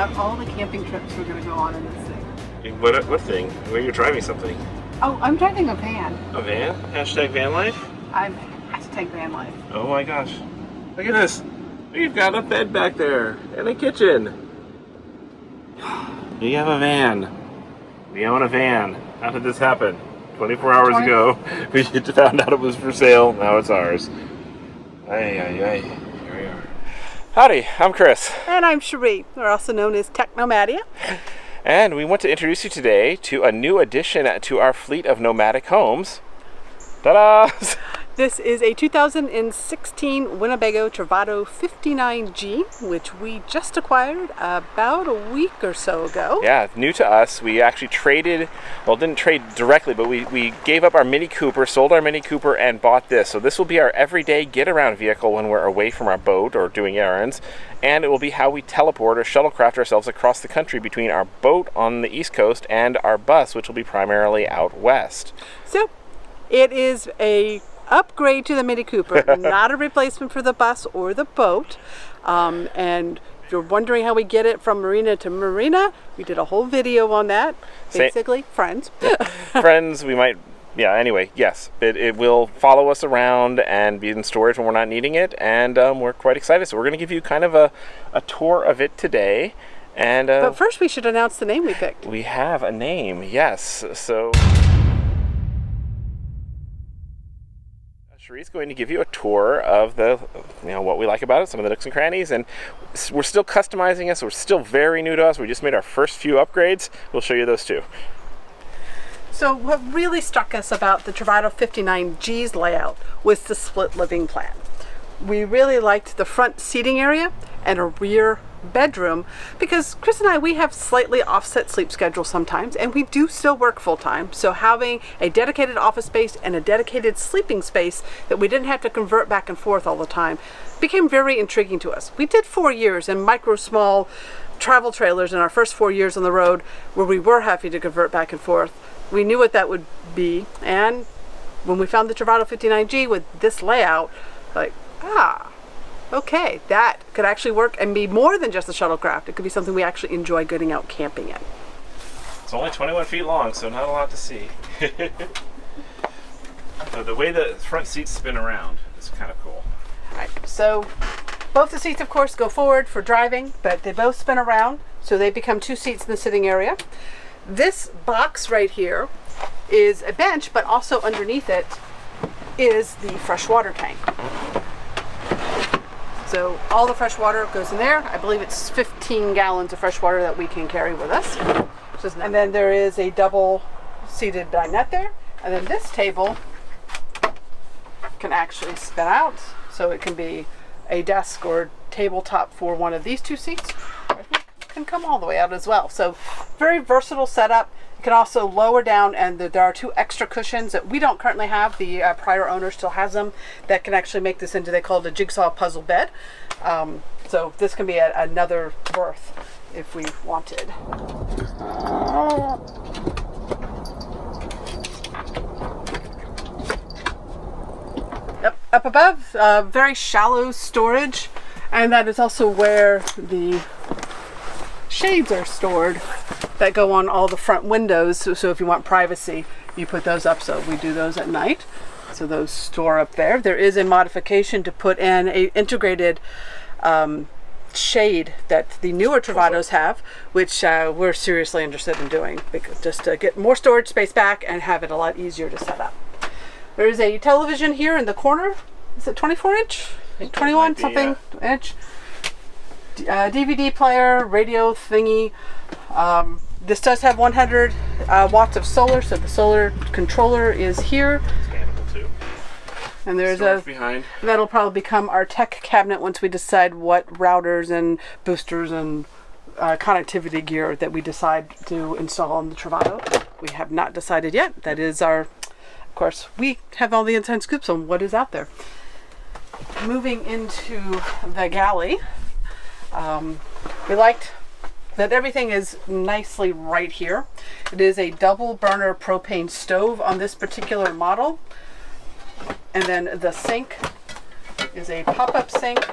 about all the camping trips we're going to go on in this thing. What thing? Where you're driving something? Oh, I'm driving a van. A van? Hashtag van life? I'm hashtag van life. Oh my gosh. Look at this. We've got a bed back there and a kitchen. We have a van. We own a van. How did this happen? 24 hours ago, we found out it was for sale. Now it's ours. Here we are. Howdy, I'm Chris. And I'm Cherie. We're also known as Technomads. And we want to introduce you today to a new addition to our fleet of nomadic homes. Ta-da! This is a 2016 Winnebago Travato 59G, which we just acquired about a week or so ago. Yeah, new to us. We actually didn't trade directly, but we gave up our Mini Cooper, sold our Mini Cooper, and bought this. So this will be our everyday get-around vehicle when we're away from our boat or doing errands, and it will be how we teleport or shuttlecraft ourselves across the country between our boat on the East Coast and our bus, which will be primarily out west. So it is a upgrade to the Mini Cooper, not a replacement for the bus or the boat. And if you're wondering how we get it from marina to marina, we did a whole video on that. Basically, friends. Friends, we might, anyway, yes. It will follow us around and be in storage when we're not needing it, and we're quite excited. So we're going to give you kind of a tour of it today. And but first we should announce the name we picked. We have a name, yes. So Cherie's going to give you a tour of what we like about it, some of the nooks and crannies, and we're still customizing it, so we're still very new to us. We just made our first few upgrades. We'll show you those too. So what really struck us about the Travato 59G's layout was the split living plan. We really liked the front seating area and a rear bedroom because Chris and I, we have slightly offset sleep schedules sometimes, and we do still work full-time, so having a dedicated office space and a dedicated sleeping space that we didn't have to convert back and forth all the time became very intriguing to us. We did 4 years in small travel trailers in our first 4 years on the road where we were happy to convert back and forth. We knew what that would be, and when we found the Travato 59G with this layout, okay, that could actually work and be more than just a shuttlecraft. It could be something we actually enjoy getting out camping in. It's only 21 feet long, so not a lot to see. So the way the front seats spin around is kind of cool. All right, so both the seats, of course, go forward for driving, but they both spin around, so they become 2 seats in the sitting area. This box right here is a bench, but also underneath it is the freshwater tank. So all the fresh water goes in there. I believe it's 15 gallons of fresh water that we can carry with us. And then there is a double-seated dinette there. And then this table can actually spin out. So it can be a desk or tabletop for one of these 2 seats. I think it can come all the way out as well. So very versatile setup. You can also lower down, and there are 2 extra cushions that we don't currently have. The prior owner still has them that can actually make this into, they call it a jigsaw puzzle bed. So this can be another berth if we wanted. Up above, very shallow storage, and that is also where the shades are stored that go on all the front windows. So if you want privacy, you put those up. So we do those at night. So those store up there. There is a modification to put in a integrated shade that the newer Travatos have, which we're seriously interested in doing, because just to get more storage space back and have it a lot easier to set up. There is a television here in the corner. Is it 24 inch? 21 something inch? DVD player, radio thingy. This does have 100 watts of solar, so the solar controller is here. Expandable too. And there's storage behind. That'll probably become our tech cabinet once we decide what routers and boosters and connectivity gear that we decide to install on the Travato. We have not decided yet. That is of course, we have all the inside scoops on what is out there. Moving into the galley. We liked that everything is nicely right here. It is a double burner propane stove on this particular model. And then the sink is a pop-up sink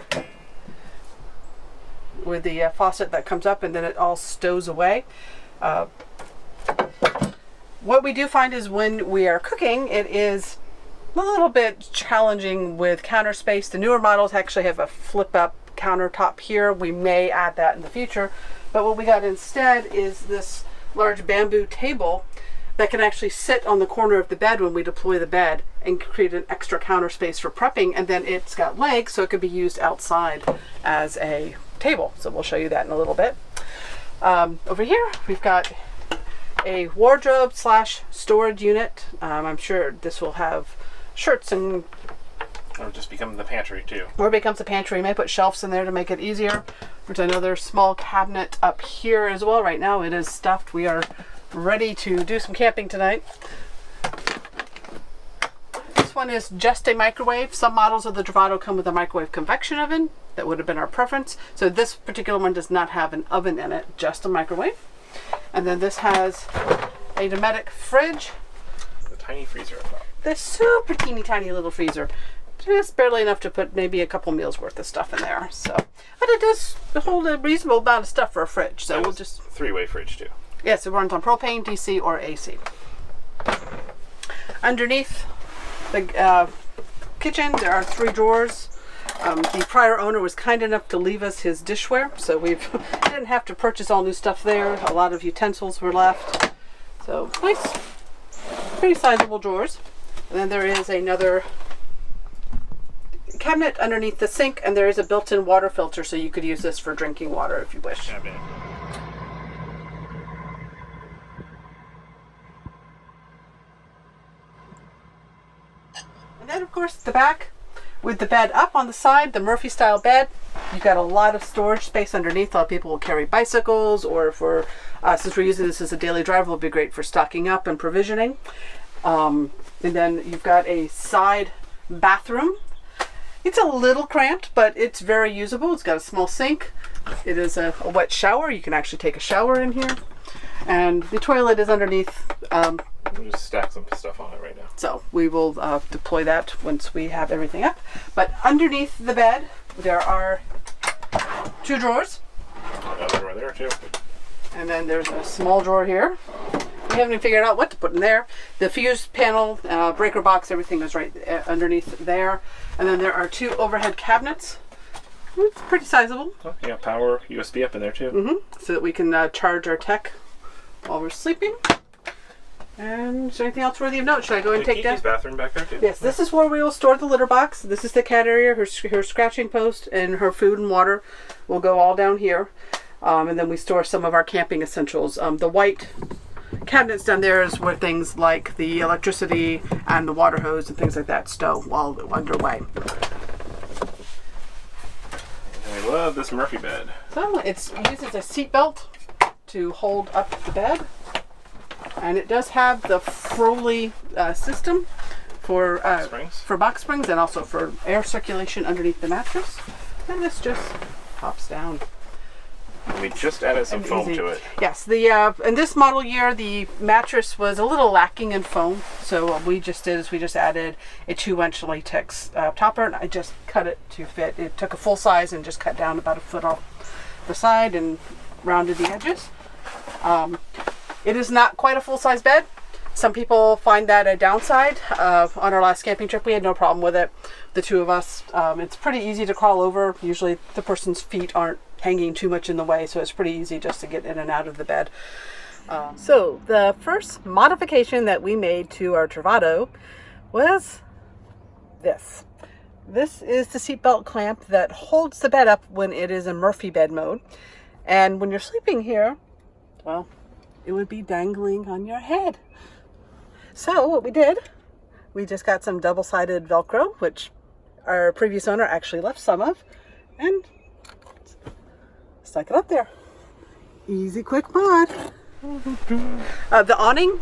with the faucet that comes up and then it all stows away. What we do find is when we are cooking, it is a little bit challenging with counter space. The newer models actually have a flip up countertop here. We may add that in the future, but what we got instead is this large bamboo table that can actually sit on the corner of the bed when we deploy the bed and create an extra counter space for prepping. And then it's got legs, so it could be used outside as a table. So we'll show you that in a little bit. Over here, we've got a wardrobe / storage unit. I'm sure this will have shirts and... Or just become the pantry too. Or becomes a pantry. You may put shelves in there to make it easier. There's another small cabinet up here as well. Right now it is stuffed. We are ready to do some camping tonight. This one is just a microwave. Some models of the Travato come with a microwave convection oven. That would have been our preference. So this particular one does not have an oven in it, just a microwave. And then this has a Dometic fridge. The tiny freezer up top. The super teeny tiny little freezer. Just barely enough to put maybe a couple meals worth of stuff in there. So, but it does hold a reasonable amount of stuff for a fridge. So we'll just... Three-way fridge too. Yes, it runs on propane, DC, or AC. Underneath the kitchen, there are 3 drawers. The prior owner was kind enough to leave us his dishware, so we didn't have to purchase all new stuff there. A lot of utensils were left. So nice, pretty sizable drawers. And then there is another cabinet underneath the sink, and there is a built-in water filter, so you could use this for drinking water if you wish. Cabinet. And then, of course, the back with the bed up on the side, the Murphy style bed. You've got a lot of storage space underneath. A lot of people will carry bicycles, or for since we're using this as a daily driver, it'll be great for stocking up and provisioning. And then you've got a side bathroom. It's a little cramped, but it's very usable. It's got a small sink. It is a wet shower. You can actually take a shower in here. And the toilet is underneath. We'll just stack some stuff on it right now. So we will deploy that once we have everything up. But underneath the bed, there are 2 drawers. Another drawer there too. And then there's a small drawer here. We haven't even figured out what to put in there. The fuse panel, breaker box, everything is right underneath there. And then there are 2 overhead cabinets. It's pretty sizable. Oh, yeah, power USB up in there too. So that we can charge our tech while we're sleeping. And is there anything else worthy of note? Should I go and take Kiki's bathroom back there too? Yes, this is where we will store the litter box. This is the cat area. Her scratching post and her food and water will go all down here. And then we store some of our camping essentials. The white cabinets down there is where things like the electricity and the water hose and things like that stow while underway. And I love this Murphy bed. So it uses a seat belt to hold up the bed. And it does have the Froley system for box springs and also for air circulation underneath the mattress. And this just pops down. We just added some foam to it. Yes, in this model year, the mattress was a little lacking in foam. So what we just did is we just added a 2-inch latex topper, and I just cut it to fit. It took a full size and just cut down about 1 foot off the side and rounded the edges. It is not quite a full-size bed. Some people find that a downside. On our last camping trip, we had no problem with it, the 2 of us. It's pretty easy to crawl over. Usually the person's feet aren't hanging too much in the way, so it's pretty easy just to get in and out of the bed. So the first modification that we made to our Travato was this. This is the seatbelt clamp that holds the bed up when it is in Murphy bed mode. And when you're sleeping here, well, it would be dangling on your head. So what we did, we just got some double-sided Velcro, which our previous owner actually left some of, and stuck it up there. Easy, quick mod. The awning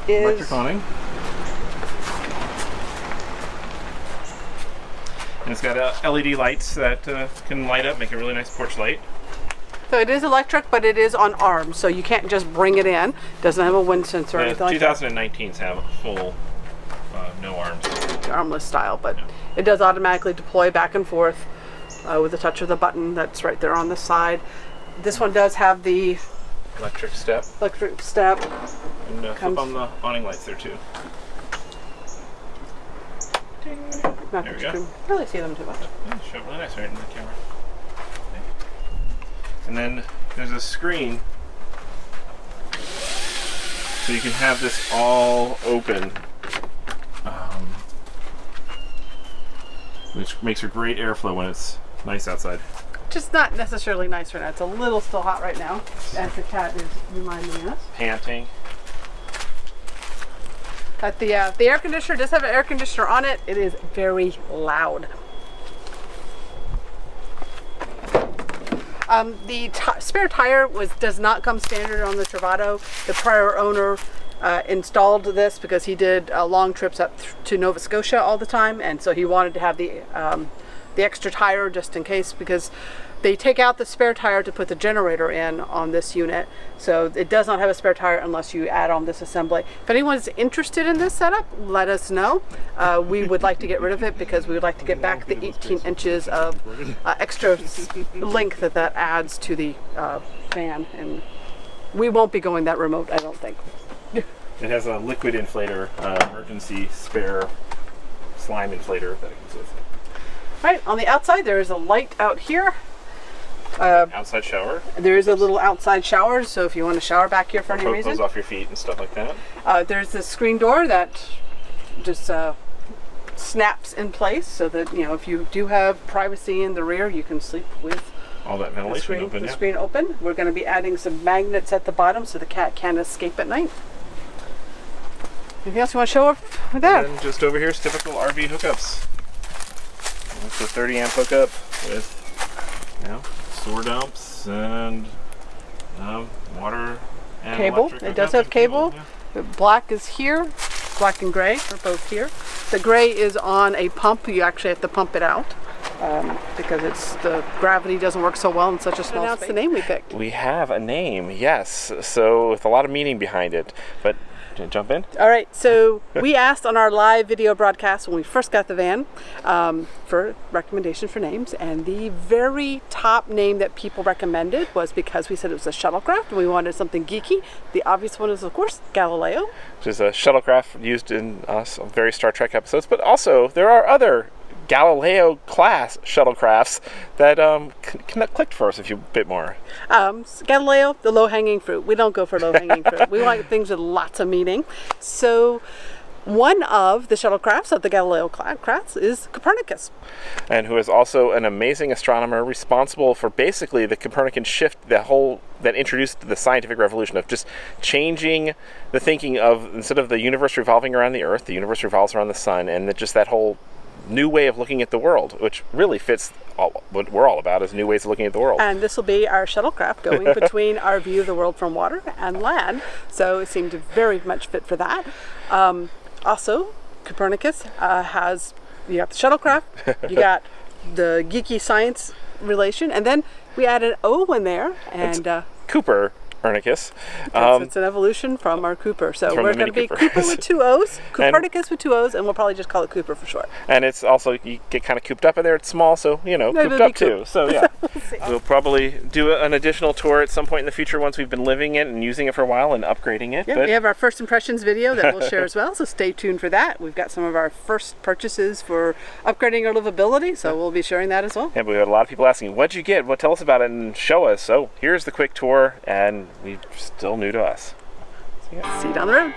is electric awning. And it's got LED lights that can light up, make a really nice porch light. So it is electric, but it is on arms, so you can't just bring it in. It doesn't have a wind sensor or anything like that. 2019s have a full no arms. Armless style, but it does automatically deploy back and forth. with the touch of the button that's right there on the side. This one does have the electric step. And flip on the awning lights there too. Not There that we you go. can really see them too much. Yeah, show up really nice right in the camera. Okay. And then there's a screen, so you can have this all open, which makes for great airflow when it's nice outside. Just not necessarily nice right now. It's a little still hot right now, as the cat is reminding us. Panting. But the air conditioner does have an air conditioner on it. It is very loud. The spare tire does not come standard on the Travato. The prior owner installed this because he did long trips up to Nova Scotia all the time, and so he wanted to have the extra tire just in case, because they take out the spare tire to put the generator in on this unit. So it does not have a spare tire unless you add on this assembly. If anyone's interested in this setup, let us know. We would like to get rid of it because we would like to get back the 18 inches of extra length that adds to the fan. And we won't be going that remote, I don't think. It has a liquid inflator, emergency spare slime inflator that it comes with. Right, on the outside there is a light out here. Outside shower. There is a little outside shower, so if you want to shower back here for any reason. Close off your feet and stuff like that. There's this screen door that just snaps in place, so that if you do have privacy in the rear, you can sleep with all that ventilation screen open. We're going to be adding some magnets at the bottom so the cat can't escape at night. Anything else you want to show off with that? And then just over here is typical RV hookups. It's a 30 amp hookup with sewer dumps and water and cable. electric It does hookups have and cable. yeah. The black is here. Black and gray are both here. The gray is on a pump. You actually have to pump it out because the gravity doesn't work so well in such a small space. That's the name we picked. We have a name, yes. So with a lot of meaning behind it. But jump in. All right, so we asked on our live video broadcast when we first got the van for recommendations for names, and the very top name that people recommended was, because we said it was a shuttlecraft and we wanted something geeky. The obvious one is, of course, Galileo, which is a shuttlecraft used in some very Star Trek episodes, but also there are other Galileo class shuttlecrafts that clicked for us a bit more. Galileo, the low-hanging fruit. We don't go for low-hanging fruit. We like things with lots of meaning. So one of the shuttlecrafts of the Galileo crafts is Copernicus. And who is also an amazing astronomer responsible for basically the Copernican shift, that introduced the scientific revolution of just changing the thinking of, instead of the universe revolving around the Earth, the universe revolves around the sun, and just that whole new way of looking at the world, which really fits what we're all about, is new ways of looking at the world. And this will be our shuttlecraft going between our view of the world from water and land, so it seemed to very much fit for that. Also, Copernicus you got the shuttlecraft, you got the geeky science relation, and then we add an O in there, and Cooper Copernicus. It's an evolution from our Cooper. So we're going to be Cooper with two O's, Copernicus with two O's, and we'll probably just call it Cooper for short. And it's also, you get kind of cooped up in there. It's small, so, cooped up too. So, yeah. We'll probably do an additional tour at some point in the future once we've been living it and using it for a while and upgrading it. Yeah, we have our first impressions video that we'll share as well, so stay tuned for that. We've got some of our first purchases for upgrading our livability, so we'll be sharing that as well. Yeah, but we had a lot of people asking, what'd you get? Well, tell us about it and show us. So here's the quick tour, and we're still new to us. See you down the road.